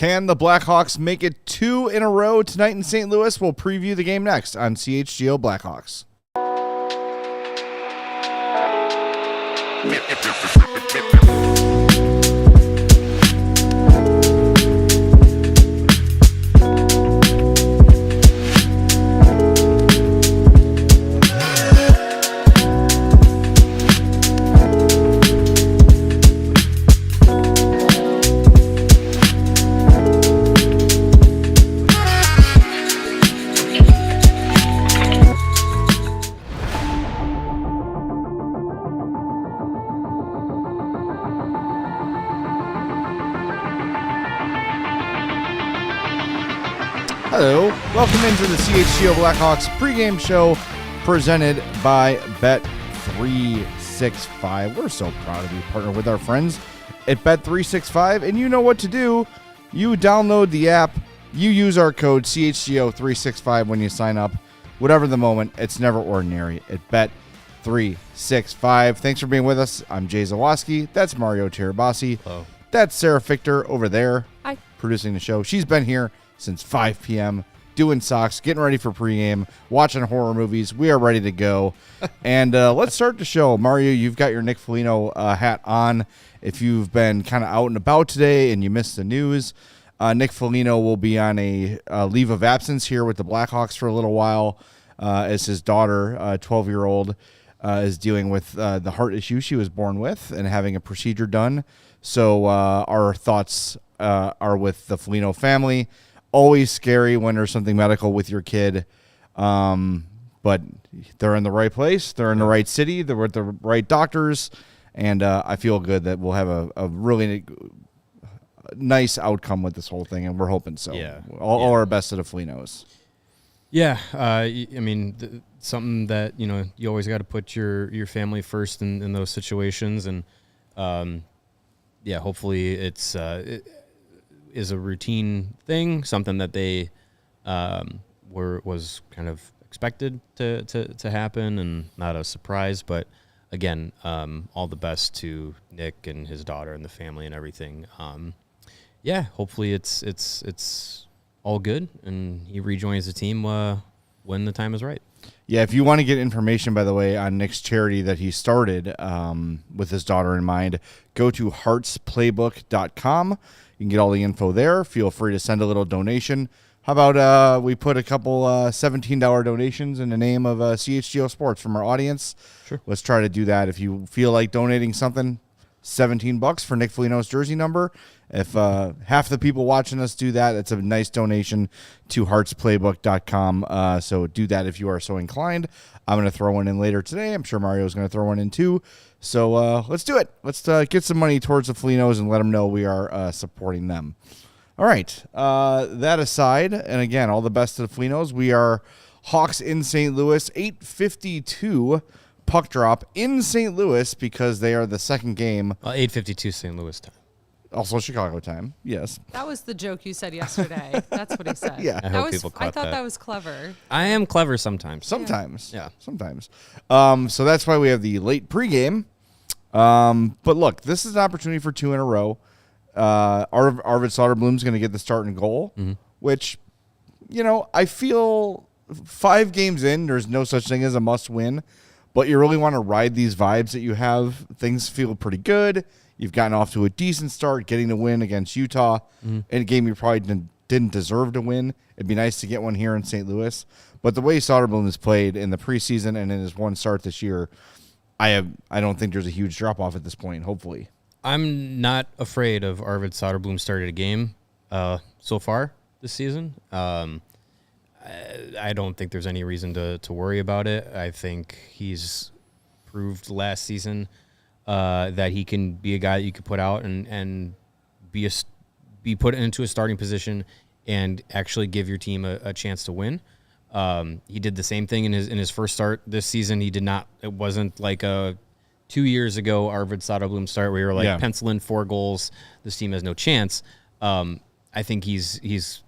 Can the Blackhawks make it 2 in a row tonight in St. Louis? We'll preview the game next on CHGO Blackhawks. Hello, welcome into the CHGO Blackhawks Pregame Show presented by Bet365. We're so proud to be partnered with our friends at Bet365, and you know what to do. You download the app, you use our code CHGO365 when you sign up. Whatever the moment, it's never ordinary at Bet365. Thanks for being with us. I'm Jay Zawoski. That's Mario Tirabassi. Hello. That's Sarah Fichter over there. Hi. Producing the show. She's been here since 5 p.m., doing socks, getting ready for pregame, watching horror movies. We are ready to go. And let's start the show. Mario, you've got your Nick Foligno hat on. If you've been kind of out and about today and you missed the news, Nick Foligno will be on a leave of absence here with the Blackhawks for a little while as his daughter, 12-year-old, is dealing with the heart issue she was born with and having a procedure done. So our thoughts are with the Foligno family. Always scary when there's something medical with your kid, but they're in the right place. They're in the right city. They're with the right doctors, and I feel good that we'll have a really nice outcome with this whole thing, and we're hoping so. Yeah. All our best to the Folignos. Yeah, I mean, something that, you always got to put your family first in those situations, and hopefully it is a routine thing, something that they was kind of expected to happen and not a surprise. But again, all the best to Nick and his daughter and the family and everything. Hopefully it's all good and he rejoins the team when the time is right. Yeah, if you want to get information, by the way, on Nick's charity that he started with his daughter in mind, go to heartsplaybook.com. You can get all the info there. Feel free to send a little donation. How about we put a couple $17 donations in the name of CHGO Sports from our audience? Sure. Let's try to do that. If you feel like donating something, $17 for Nick Foligno's jersey number. If half the people watching us do that, it's a nice donation to heartsplaybook.com. So do that if you are so inclined. I'm going to throw one in later today. I'm sure Mario's going to throw one in too. So let's do it. Let's get some money towards the Folignos and let them know we are supporting them. All right. That aside, and again, all the best to the Folignos. We are Hawks in St. Louis, 8:52 puck drop in St. Louis because they are the second game. 8:52 St. Louis time. Also Chicago time, yes. That was the joke you said yesterday. That's what he said. Yeah. I hope people caught I thought that. that was clever. I am clever sometimes. Sometimes. Yeah. Sometimes. So that's why we have the late pregame. But look, this is an opportunity for 2 in a row. Arvid Soderblom's going to get the start and goal, which, I feel 5 games in, there's no such thing as a must win, but you really want to ride these vibes that you have. Things feel pretty good. You've gotten off to a decent start, getting the win against Utah in a game you probably didn't deserve to win. It'd be nice to get one here in St. Louis. But the way Soderblom has played in the preseason and in his one start this year, I don't think there's a huge drop-off at this point, hopefully. I'm not afraid of Arvid Soderblom starting a game so far this season. I don't think there's any reason to worry about it. I think he's proved last season that he can be a guy that you could put out and be put into a starting position and actually give your team a chance to win. He did the same thing in his first start this season. He did not. It wasn't like a 2 years ago Arvid Soderblom start where you were like pencil in 4 goals. This team has no chance. I think he's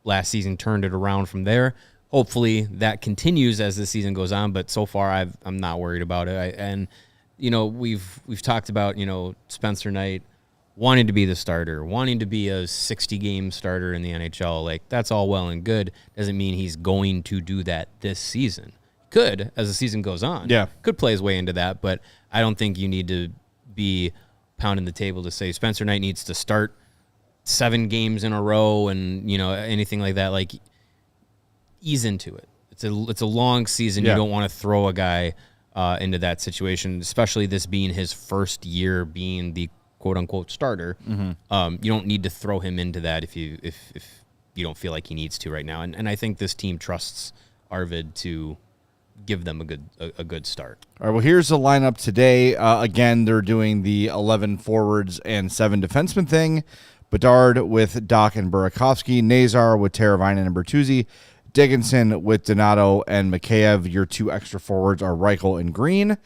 last season turned it around from there. Hopefully that continues as the season goes on. But so far I'm not worried about it. We've talked about Spencer Knight wanting to be the starter, wanting to be a 60-game starter in the NHL. Like, that's all well and good. Doesn't mean he's going to do that this season. Could, as the season goes on. Yeah. Could play his way into that, but I don't think you need to be pounding the table to say Spencer Knight needs to start 7 games in a row and, anything like that. Like, ease into it. It's a long season. Yeah. You don't want to throw a guy into that situation, especially this being his first year being the quote-unquote starter. You don't need to throw him into that if you don't feel like he needs to right now. And I think this team trusts Arvid to give them a good start. All right, well, here's the lineup today. Again, they're doing the 11 forwards and 7 defensemen thing. Bedard with Doc and Burakovsky, Nazar with Teravainen and Bertuzzi, Dickinson with Donato and Mikheyev. Your 2 extra forwards are Reichel and Green.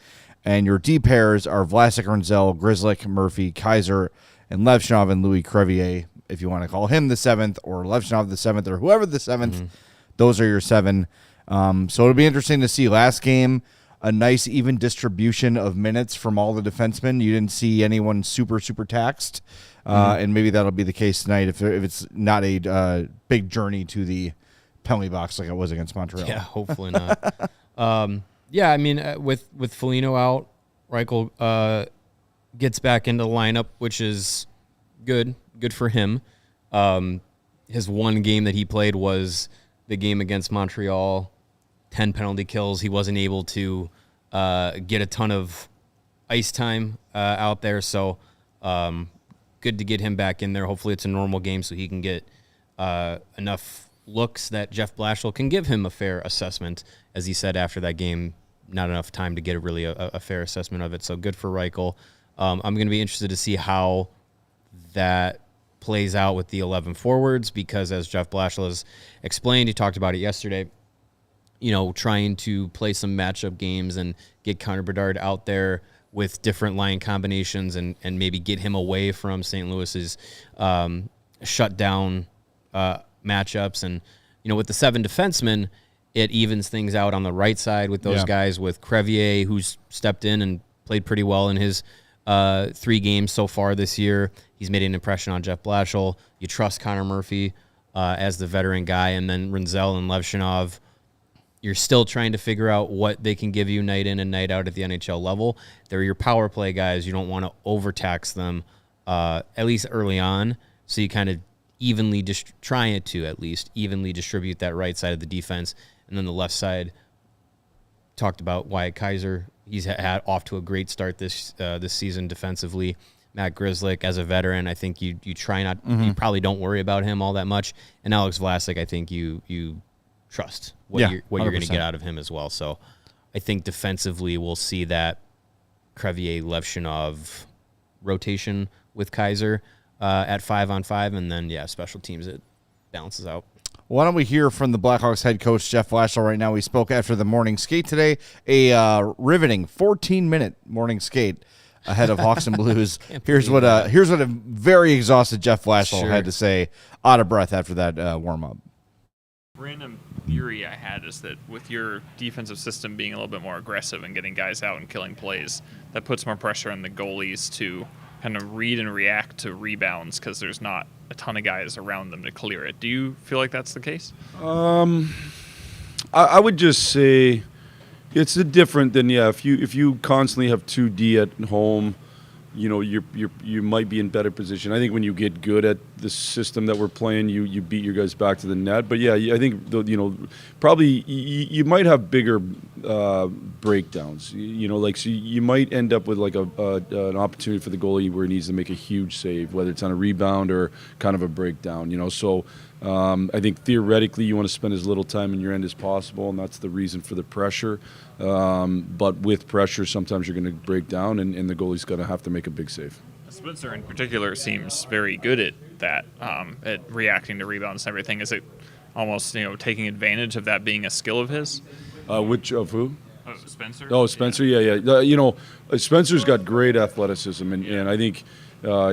And your D pairs are Vlasic, Renzel, Grzelcyk, Murphy, Kaiser, and Levshunov and Louis Crevier, if you want to call him the 7th, or Levshunov the 7th, or whoever the 7th. Those are your 7. So it'll be interesting to see. Last game, a nice even distribution of minutes from all the defensemen. You didn't see anyone super taxed. And maybe that'll be the case tonight if it's not a big journey to the penalty box like it was against Montreal. Yeah, hopefully not. Yeah, I mean, with Foligno out, Reichel gets back into the lineup, which is good for him. His one game that he played was the game against Montreal, 10 penalty kills. He wasn't able to get a ton of ice time out there, so good to get him back in there. Hopefully it's a normal game so he can get enough looks that Jeff Blashill can give him a fair assessment. As he said after that game, not enough time to get a fair assessment of it. So good for Reichel. I'm going to be interested to see how that plays out with the 11 forwards, because as Jeff Blashill has explained, he talked about it yesterday, trying to play some matchup games and get Connor Bedard out there with different line combinations and maybe get him away from St. Louis's shutdown matchups. And, with the 7 defensemen, it evens things out on the right side with those guys, with Crevier, who's stepped in and played pretty well in his 3 games so far this year. He's made an impression on Jeff Blashill. You trust Connor Murphy as the veteran guy, and then Renzel and Levshunov. You're still trying to figure out what they can give you night in and night out at the NHL level. They're your power play guys. You don't want to overtax them, at least early on, so you kind of evenly evenly distribute that right side of the defense. And then the left side, talked about Wyatt Kaiser. He's had off to a great start this season defensively. Matt Grzelcyk, as a veteran, I think you try not, you probably don't worry about him all that much. And Alex Vlasic, I think you trust what you're going to get out of him as well. So I think defensively we'll see that Crevier Levshunov rotation with Kaiser at 5-on-5, and then special teams, it balances out. Why don't we hear from the Blackhawks head coach, Jeff Blashill, right now. We spoke after the morning skate today, a riveting 14-minute morning skate ahead of Hawks and Blues. Here's what a very exhausted Jeff Blashill had to say, out of breath after that warm-up. Random theory I had is that with your defensive system being a little bit more aggressive and getting guys out and killing plays, that puts more pressure on the goalies to kind of read and react to rebounds because there's not a ton of guys around them to clear it. Do you feel like that's the case? I would just say it's different than if you constantly have 2D at home, you might be in better position. I think when you get good at the system that we're playing, you beat your guys back to the net. But I think probably you might have bigger breakdowns. So you might end up with like an opportunity for the goalie where he needs to make a huge save, whether it's on a rebound or kind of a breakdown. So I think theoretically you want to spend as little time in your end as possible, and that's the reason for the pressure. But with pressure, sometimes you're going to break down, and the goalie's going to have to make a big save. Spencer in particular seems very good at that, at reacting to rebounds and everything. Is it almost taking advantage of that being a skill of his? Which of who? Spencer. Oh, Spencer. Yeah. Spencer's got great athleticism, and I think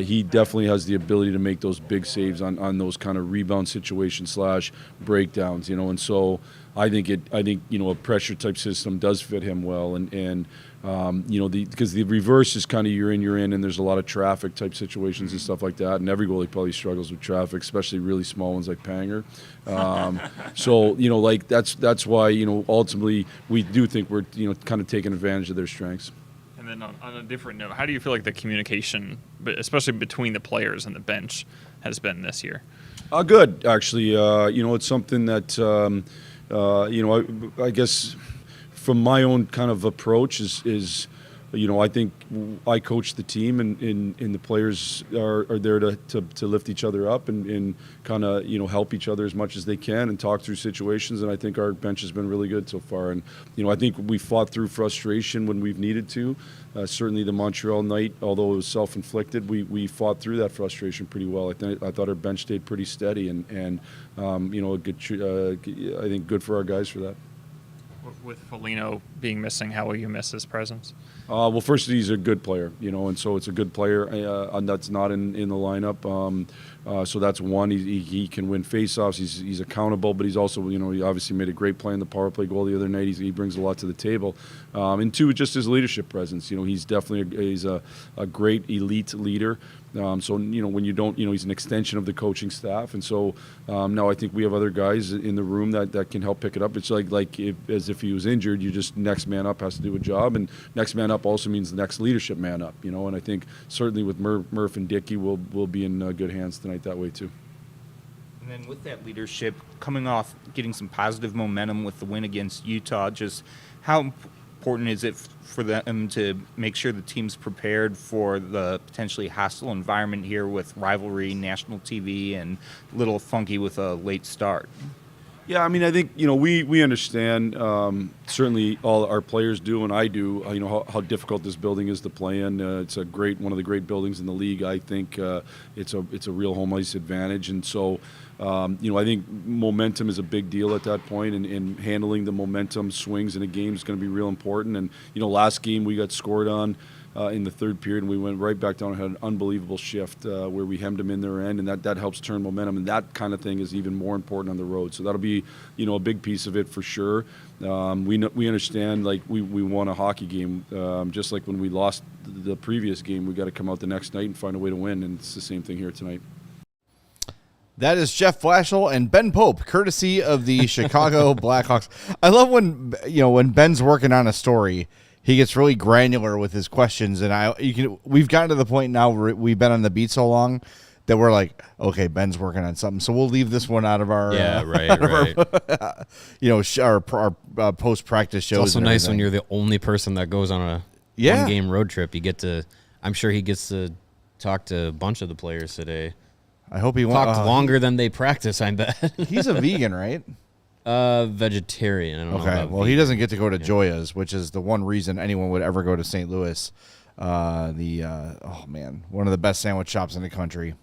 he definitely has the ability to make those big saves on those kind of rebound situations / breakdowns. And so I think a pressure type system does fit him well, and Because the reverse is kind of you're in, and there's a lot of traffic type situations and stuff like that. And every goalie probably struggles with traffic, especially really small ones like Panger. So that's why ultimately we do think we're kind of taking advantage of their strengths. And then on a different note, how do you feel like the communication, especially between the players and the bench, has been this year? Good, actually. It's something that I guess from my own kind of approach is I think I coach the team, and the players are there to lift each other up and kind of help each other as much as they can and talk through situations. And I think our bench has been really good so far. And I think we fought through frustration when we've needed to. Certainly the Montreal night, although it was self-inflicted, we fought through that frustration pretty well. I thought our bench stayed pretty steady, and a good. I think good for our guys for that. With Foligno being missing, how will you miss his presence? Well, first, he's a good player, and so it's a good player that's not in the lineup. So that's one. He can win faceoffs. He's accountable, but he's also, he obviously made a great play in the power play goal the other night. He brings a lot to the table. And two, just his leadership presence. He's definitely a great elite leader. So when you don't, he's an extension of the coaching staff, and so now I think we have other guys in the room that can help pick it up. It's as if he was injured, you just next man up has to do a job, and next man up also means the next leadership man up. And I think certainly with Murph and Dickey, we'll be in good hands tonight that way too. And then with that leadership, coming off getting some positive momentum with the win against Utah, just how important is it for them to make sure the team's prepared for the potentially hostile environment here with rivalry, national TV, and a little funky with a late start? Yeah, I think we understand. Certainly, all our players do, and I do. How difficult this building is to play in. It's one of the great buildings in the league. I think it's a real home ice advantage, and so I think momentum is a big deal at that point, and handling the momentum swings in a game is going to be real important. And last game we got scored on in the third period, and we went right back down and had an unbelievable shift where we hemmed them in their end, and that helps turn momentum. And that kind of thing is even more important on the road. So that'll be a big piece of it for sure. We understand, we won a hockey game, just like when we lost the previous game, we got to come out the next night and find a way to win, and it's the same thing here tonight. That is Jeff Blashill and Ben Pope, courtesy of the Chicago Blackhawks. I love when Ben's working on a story, he gets really granular with his questions, and we've gotten to the point now where we've been on the beat so long that we're like, okay, Ben's working on something, so we'll leave this one out of our our post practice shows. It's also nice when you're the only person that goes on a one game road trip. I'm sure he gets to talk to a bunch of the players today. I hope he talked longer than they practice. I bet he's a vegan, right? Vegetarian. I don't know about well, vegan. He doesn't get to go to Joya's, which is the one reason anyone would ever go to St. Louis. One of the best sandwich shops in the country.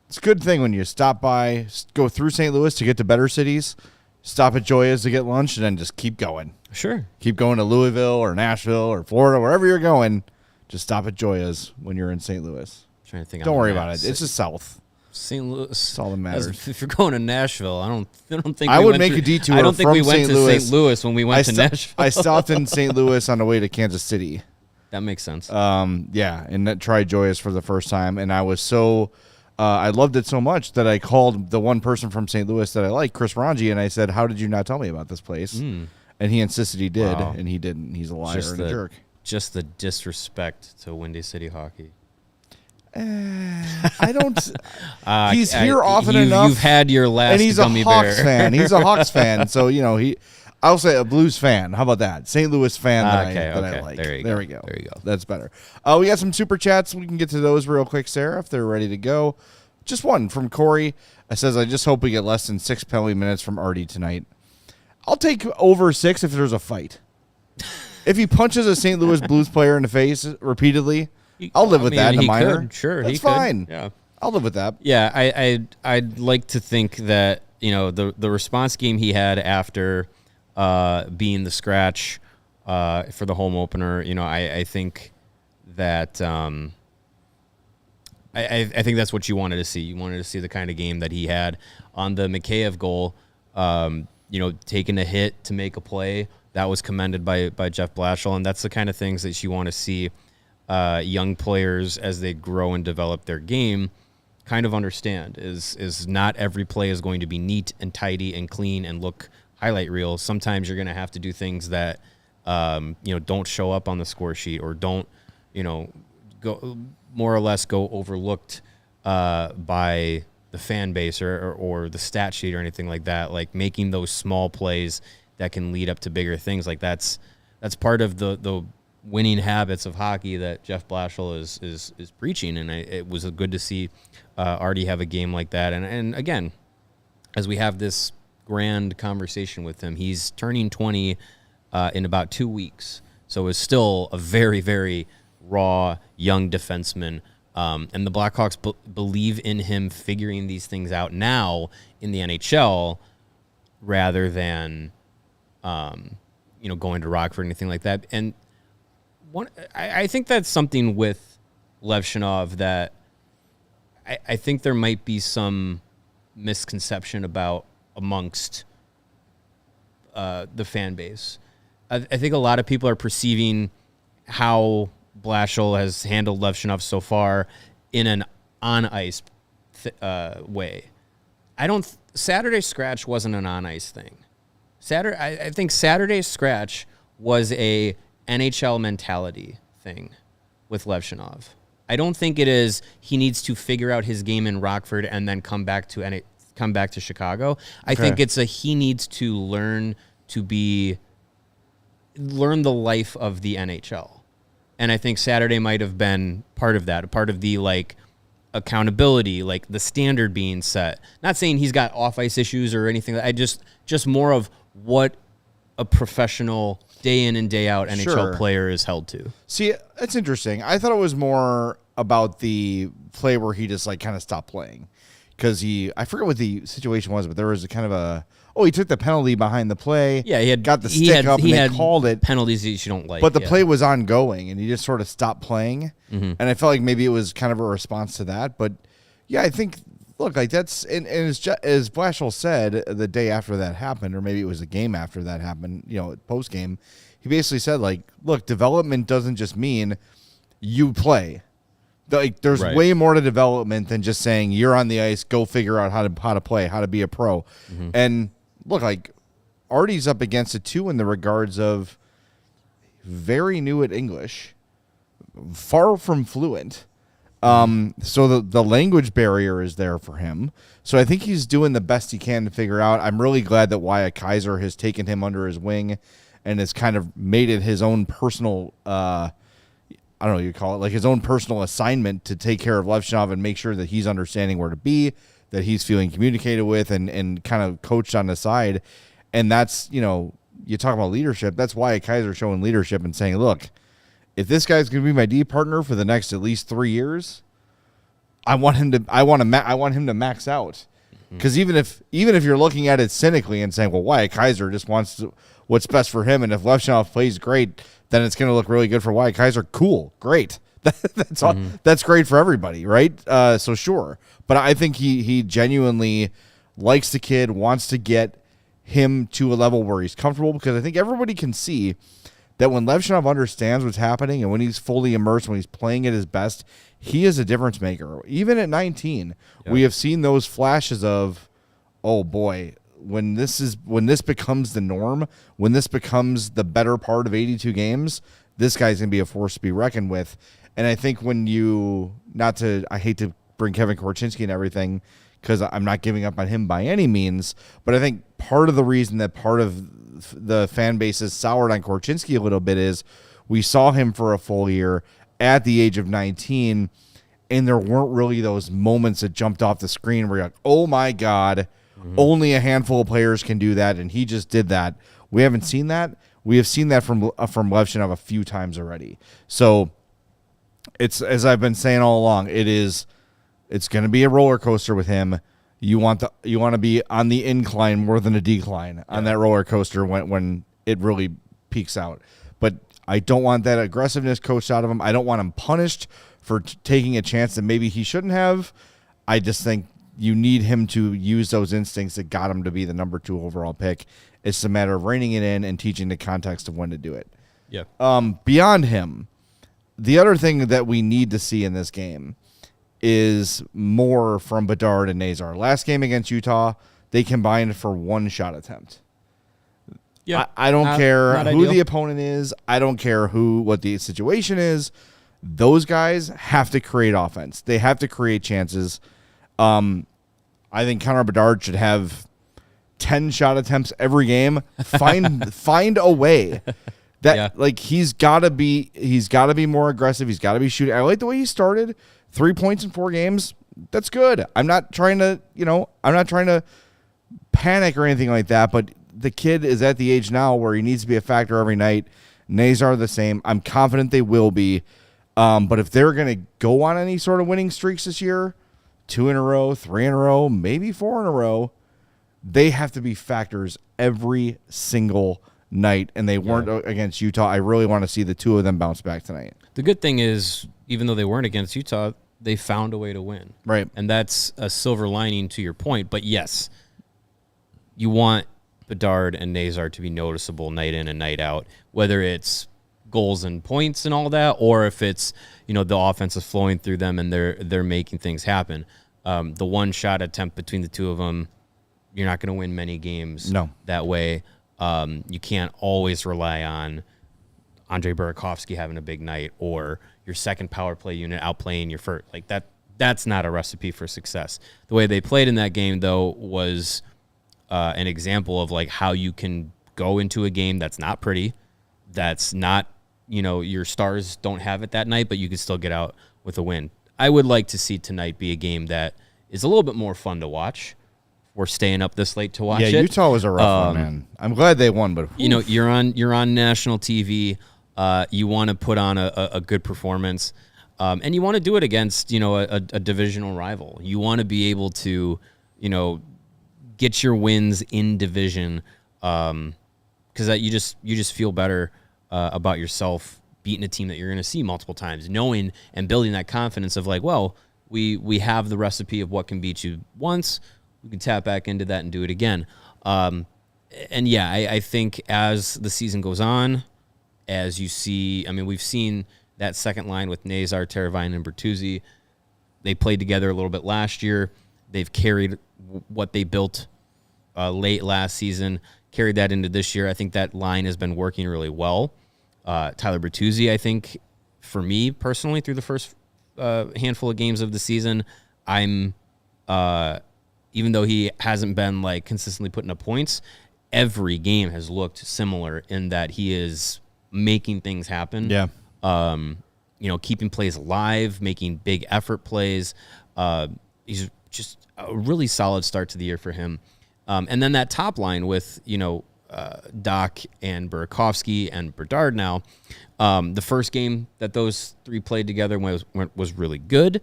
It's a good thing when you stop by, go through St. Louis to get to better cities, stop at Joya's to get lunch, and then just keep going. Sure. Keep going to Louisville or Nashville or Florida, wherever you're going. Just stop at Joya's when you're in St. Louis. I'm trying to think. Don't worry about it. It's the South. St. Louis. That's all that matters. If you're going to Nashville, I don't think I would make a detour. I don't think from we went St. to Louis. St. Louis when we went to Nashville. I stopped in St. Louis on the way to Kansas City. That makes sense. And tried Joyous for the first time, and I was so I loved it so much that I called the one person from St. Louis that I like, Chris Ranji, and I said, "How did you not tell me about this place?" And he insisted he did, and he didn't. He's a liar and a jerk. Just the disrespect to Windy City hockey. I don't. He's here often enough. You've had your last, and he's gummy a Hawks bear. fan. He's a Hawks fan, so I'll say a Blues fan. How about that? St. Louis fan that I like. There we go. That's better. We got some super chats. We can get to those real quick, Sarah, if they're ready to go. Just one from Corey. It says, I just hope we get less than 6 penalty minutes from Arty tonight. I'll take over 6 if there's a fight. If he punches a St. Louis Blues player in the face repeatedly, I'll live with that in a minor. Sure, that's fine. Yeah, I'll live with that. Yeah, I'd like to think that the response game he had after being the scratch for the home opener. I think that I think that's what you wanted to see. You wanted to see the kind of game that he had on the Mikheyev goal. Taking a hit to make a play. That was commended by Jeff Blashill, and that's the kind of things that you want to see young players as they grow and develop their game kind of understand. Is not every play is going to be neat and tidy and clean and look highlight reel. Sometimes you're going to have to do things that don't show up on the score sheet or don't go more or less go overlooked by the fan base or the stat sheet or anything like that. Like making those small plays that can lead up to bigger things. Like that's part of the winning habits of hockey that Jeff Blashill is preaching. And it was good to see Arty have a game like that. And again, as we have this grand conversation with him, he's turning 20 in about 2 weeks. So it's still a very, very raw young defenseman. And the Blackhawks believe in him figuring these things out now in the NHL rather than, going to Rockford or anything like that. And I think that's something with Levshunov that I think there might be some misconception about amongst the fan base. I think a lot of people are perceiving how Blashill has handled Levshunov so far in an on-ice way. Saturday Scratch wasn't an on-ice thing. I think Saturday Scratch was a NHL mentality thing with Levshunov. I don't think it is he needs to figure out his game in Rockford and then come back to Chicago. I think it's he needs to learn the life of the NHL. And I think Saturday might have been part of that, part of the accountability, like the standard being set. Not saying he's got off-ice issues or anything. I just more of what a professional day in and day out NHL player is held to. See, that's interesting. I thought it was more about the play where he just kind of stopped playing because I forget what the situation was, but there was he took the penalty behind the play. Yeah, he had got the stick up and they called it. Penalties that you don't like. But the play was ongoing and he just sort of stopped playing. Mm-hmm. And I felt like maybe it was kind of a response to that. But yeah, I think, look, that's, and as Blashill said the day after that happened, or maybe it was the game after that happened, post game, he basically said, look, development doesn't just mean you play. There's way more to development than just saying you're on the ice, go figure out how to play, how to be a pro. Mm-hmm. And look, Arty's up against it too in the regards of very new at English, far from fluent. So the language barrier is there for him. So I think he's doing the best he can to figure out. I'm really glad that Wyatt Kaiser has taken him under his wing and has kind of made it his own personal, I don't know what you call it, his own personal assignment to take care of Levshunov and make sure that he's understanding where to be, that he's feeling communicated with and kind of coached on the side. And that's, you talk about leadership. That's Wyatt Kaiser showing leadership and saying, look, if this guy's going to be my D partner for the next at least 3 years, I want him to max out. Because even if you're looking at it cynically and saying, well, Wyatt Kaiser just wants what's best for him, and if Levshunov plays great, then it's going to look really good for Wyatt Kaiser. Cool, great. That's all, that's great for everybody, right? So sure, but I think he genuinely likes the kid, wants to get him to a level where he's comfortable, because I think everybody can see that when Levshunov understands what's happening and when he's fully immersed, when he's playing at his best, he is a difference maker. Even at 19, we have seen those flashes of, oh boy, when this becomes the norm, when this becomes the better part of 82 games, this guy's going to be a force to be reckoned with. And I think I hate to bring Kevin Korchinski and everything, because I'm not giving up on him by any means, but I think part of the reason that part of the fan base is soured on Korchinski a little bit is we saw him for a full year at the age of 19, and there weren't really those moments that jumped off the screen where you're like, oh my God, only a handful of players can do that, and he just did that. We haven't seen that. We have seen that from Levshunov a few times already. So it's, as I've been saying all along, it's going to be a roller coaster with him. You want to be on the incline more than a decline on that roller coaster when it really peaks out. But I don't want that aggressiveness coached out of him. I don't want him punished for taking a chance that maybe he shouldn't have. I just think you need him to use those instincts that got him to be the number 2 overall pick. It's a matter of reining it in and teaching the context of when to do it. Yeah. Beyond him, the other thing that we need to see in this game is more from Bedard and Nazar. Last game against Utah, they combined for 1 shot attempt. Yeah. I don't care not who ideal. the opponent is. I don't care what the situation is. Those guys have to create offense. They have to create chances. I think Connor Bedard should have 10 shot attempts every game. Find a way. That he's got to be more aggressive. He's got to be shooting. I like the way he started. 3 points in 4 games. That's good. I'm not trying to panic or anything like that, but the kid is at the age now where he needs to be a factor every night. Nazar the same. I'm confident they will be. But if they're going to go on any sort of winning streaks this year, 2 in a row, 3 in a row, maybe 4 in a row, they have to be factors every single night, and they weren't against Utah. I really want to see the 2 of them bounce back tonight. The good thing is, even though they weren't against Utah, they found a way to win. Right. And that's a silver lining to your point. But yes, you want Bedard and Nazar to be noticeable night in and night out, whether it's goals and points and all that, or if it's, the offense is flowing through them and they're making things happen. The 1 shot attempt between the 2 of them, you're not going to win many games that way. You can't always rely on Andrei Burakovsky having a big night or your second power play unit outplaying your first. Like that's not a recipe for success. The way they played in that game, though, was an example of like how you can go into a game that's not pretty, that's not, your stars don't have it that night, but you can still get out with a win. I would like to see tonight be a game that is a little bit more fun to watch. We're staying up this late to watch it. Yeah, Utah was a rough one, man. I'm glad they won, but you're on national TV. You want to put on a good performance, and you want to do it against a divisional rival. You want to be able to get your wins in division, because you just feel better about yourself beating a team that you're going to see multiple times, knowing and building that confidence of like, well, we have the recipe of what can beat you once. We can tap back into that and do it again. And yeah, I think as the season goes on, as you see, we've seen that second line with Nazar, Teravainen, and Bertuzzi. They played together a little bit last year. They've carried what they built late last season, carried that into this year. I think that line has been working really well. Tyler Bertuzzi, I think, for me personally, through the first handful of games of the season, I'm even though he hasn't been like consistently putting up points, every game has looked similar in that he is making things happen. Yeah. Keeping plays alive, making big effort plays. He's just a really solid start to the year for him. And then that top line with, Doc and Burakovsky and Bedard now. The first game that those 3 played together was really good.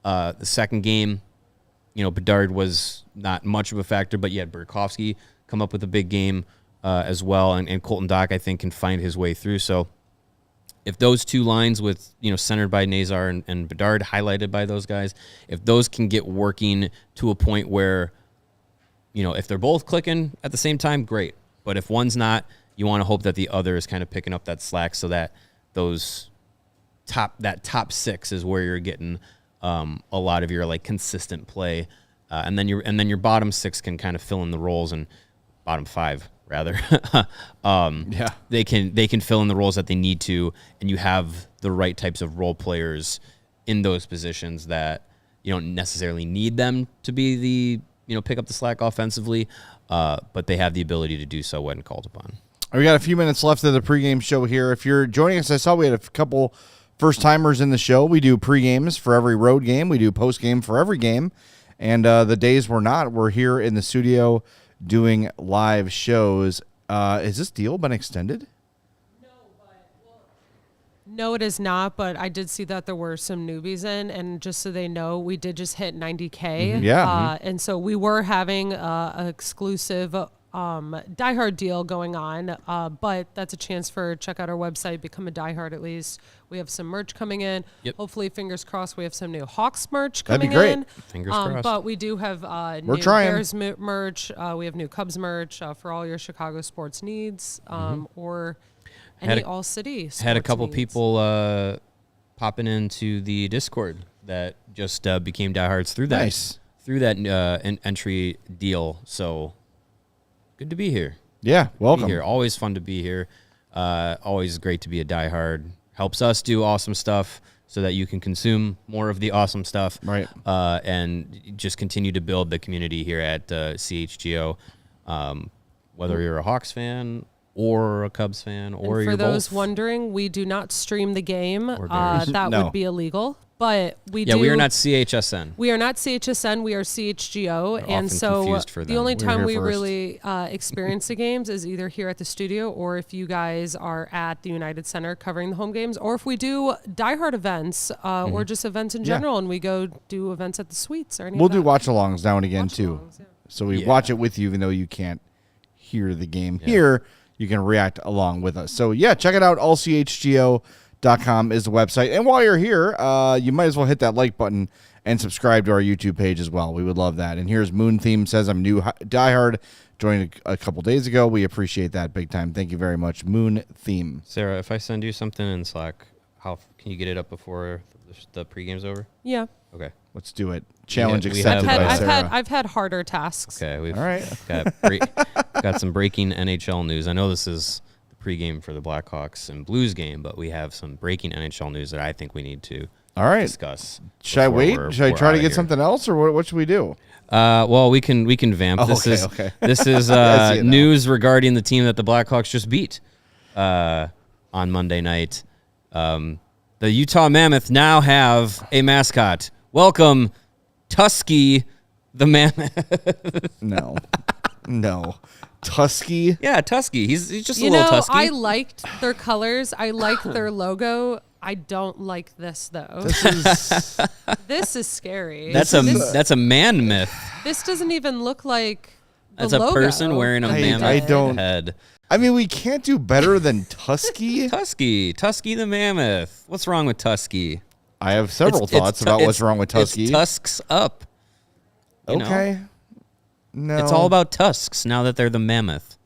The second game, Bedard was not much of a factor, but you had Burakovsky come up with a big game as well, and Colton Doc, I think, can find his way through. So if those 2 lines with, centered by Nazar and Bedard, highlighted by those guys, if those can get working to a point where, if they're both clicking at the same time, great. But if one's not, you want to hope that the other is kind of picking up that slack so that that top 6 is where you're getting a lot of your like consistent play, and then your bottom 6 can kind of fill in the roles, and bottom 5 rather. They can fill in the roles that they need to, and you have the right types of role players in those positions that you don't necessarily need them to be the pick up the slack offensively, but they have the ability to do so when called upon. We got a few minutes left of the pregame show here. If you're joining us, I saw we had a couple first-timers in the show. We do pre-games for every road game. We do post-game for every game. And the days we're here in the studio doing live shows. Has this deal been extended? No, it is not, but I did see that there were some newbies in, and just so they know, we did just hit 90K. Yeah. And so we were having an exclusive diehard deal going on, but that's a chance check out our website, become a diehard at least. We have some merch coming in. Yep. Hopefully, fingers crossed, we have some new Hawks merch That'd be coming great. in. Fingers crossed. But we do have new trying. Bears merch. We have new Cubs merch for all your Chicago sports needs, or any all-city sports Had a couple needs. people popping into the Discord that just became diehards through that. Nice. Through that entry deal. So good to be here. Yeah, welcome. Be here. Always fun to be here. Always great to be a diehard. Helps us do awesome stuff so that you can consume more of the awesome stuff. Right. And just continue to build the community here at CHGO. Whether you're a Hawks fan or a Cubs fan or And you're for those both. wondering, we do not stream the game. Bears. That No. would be illegal. But we do. Yeah, we are not CHSN. We are not CHSN. We are CHGO, We're and often so confused for the them. only We're time here we first. really experience the games is either here at the studio, or if you guys are at the United Center covering the home games, or if we do diehard events or just events in Yeah. general, and we go do events at the suites or anything. We'll do watch-alongs now and again, too. Watch-alongs, yeah. So we Yeah. watch it with you, even though you can't hear the game here. You can react along with us. So, yeah, check it out. allchgo.com is the website. And while you're here, you might as well hit that like button and subscribe to our YouTube page as well. We would love that. And here's Moon Theme says, I'm new diehard. Joined a couple days ago. We appreciate that big time. Thank you very much, Moon Theme. Sarah, if I send you something in Slack, how can you get it up before the pregame's over? Yeah. Okay. Let's do it. Challenge we accepted have- by Sarah. I've had harder tasks. Okay. We've All right. got some breaking NHL news. I know this is the pregame for the Blackhawks and Blues game, but we have some breaking NHL news that I think we need to All right. discuss. Should I before wait? we're- Should I we're try to outta get here. something else, or what should we do? Well, we can vamp. Oh, This okay. this is I see it now. news regarding the team that the Blackhawks just beat on Monday night. The Utah Mammoth now have a mascot. Welcome, Tusky the Mammoth. No. No. Tusky? Yeah, Tusky. He's just a You little know, Tusky. I liked their colors. I liked their logo. I don't like this though. This is... This is scary. that's a man myth. This doesn't even look like the That's a logo. person wearing a I mammoth don't- head. I mean, we can't do better than Tusky. Tusky the Mammoth. What's wrong with Tusky? I have several thoughts about what's wrong with Tusky. It's tusks up. You know? Okay. No. It's all about tusks now that they're the mammoth.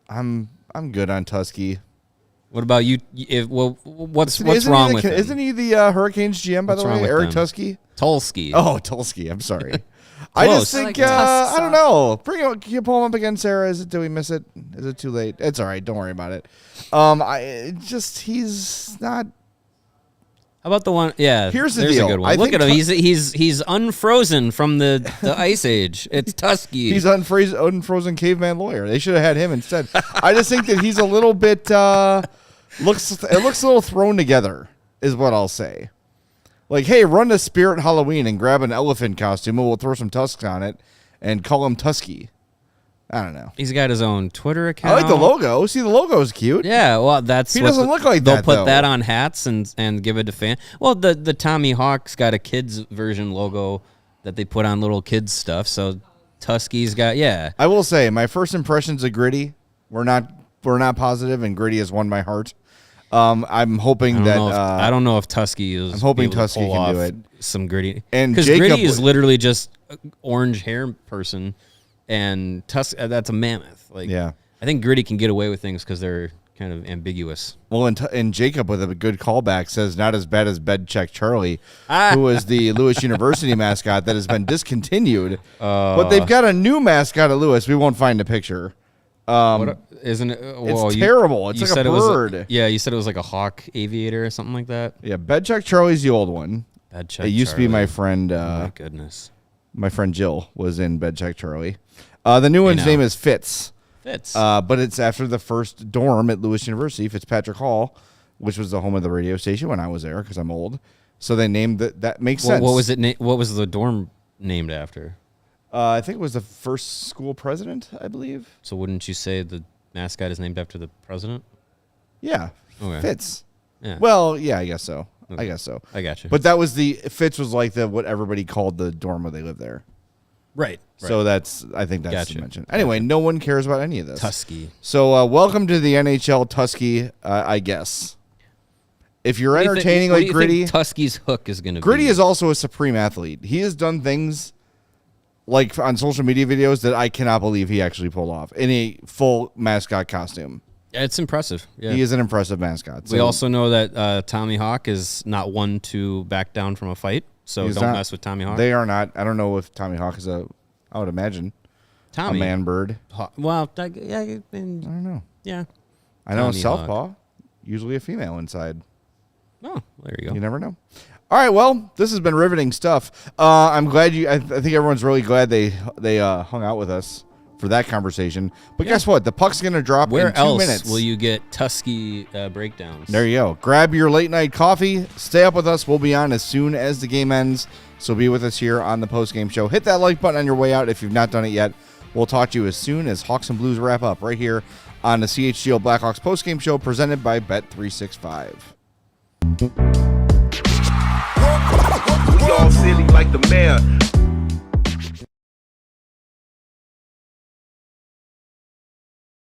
I'm good on Tusky. What about you? What's Isn't wrong he with Isn't him? he the Hurricanes GM, by What's the wrong way? with Eric them? Tusky? Tulski. Oh, Tulski. I'm sorry. I just Close. think, I like Tusks I don't up. know. Can you pull him up again, Sarah? Did we miss it? Is it too late? It's all right. Don't worry about it. He's not. How about the one? Yeah. Here's the there's deal. a good one. I Look think at him. He's unfrozen from the ice age. It's Tusky. He's unfrozen caveman lawyer. They should have had him instead. I just think that he's a little bit looks a little thrown together, is what I'll say. Like, hey, run to Spirit Halloween and grab an elephant costume, and we'll throw some tusks on it and call him Tusky. I don't know. He's got his own Twitter account. I like the logo. See, the logo's cute. Yeah, well, that's He what doesn't look like they'll that, put though. that on hats and give it to fans. Well, the Tommy Hawk's got a kids version logo that they put on little kids stuff. So Tusky's got I will say my first impressions of Gritty were not positive, and Gritty has won my heart. I'm hoping that I don't know if Tusky is. I'm hoping able to Tusky pull can do off it. Some Gritty, And because Jacob Gritty is would- literally just an orange hair person, and that's a mammoth. Like, Yeah. I think Gritty can get away with things because they're kind of ambiguous. Well, and Jacob with a good callback says not as bad as Bed Check Charlie, who was the Lewis University mascot that has been discontinued. But they've got a new mascot at Lewis. We won't find a picture. Isn't it? Well, terrible. It's like a said bird. You said it was like a hawk aviator or something like that. Yeah, Bed Check Charlie's the old one. Bad check. It used to be my friend. Oh my goodness. My friend Jill was in Bed Check Charlie. The new one's know. name is Fitz. Fits. But it's after the first dorm at Lewis University, Fitzpatrick Hall, which was the home of the radio station when I was there because I'm old. So they named that makes sense. What was it? What was the dorm named after? I think it was the first school president, I believe. So wouldn't you say the mascot is named after the president? Yeah, Okay. Fitz. Yeah. Well, yeah, I guess so. Okay. I guess so. I got you. But that was Fitz was like what everybody called the dorm where they lived there. Right. So I think that's Gotcha. to mention. Anyway, no one cares about any of this. Tusky. So welcome to the NHL Tusky, I guess. If you're What do you think- entertaining what do like you Gritty, think Tusky's hook is going to be. Gritty is also a supreme athlete. He has done things like on social media videos that I cannot believe he actually pulled off in a full mascot costume. It's impressive. Yeah. He is an impressive mascot. We So also know that Tommy Hawk is not one to back down from a fight, so he's don't not- mess with Tommy Hawk. They are not. I don't know if Tommy Hawk is I would imagine, Tommy a man bird. Well, I don't know. yeah. I know Tommy Southpaw, usually a female inside. Oh, there you go. You never know. All right, well, this has been riveting stuff. I'm glad I think everyone's really glad they hung out with us for that conversation. But guess what? The puck's going to drop Where in 2 else minutes. will you get Tusky breakdowns? There you go. Grab your late night coffee. Stay up with us. We'll be on as soon as the game ends. So be with us here on the post-game show. Hit that like button on your way out if you've not done it yet. We'll talk to you as soon as Hawks and Blues wrap up right here on the CHGO Blackhawks post-game show presented by Bet365. We all silly like the mayor.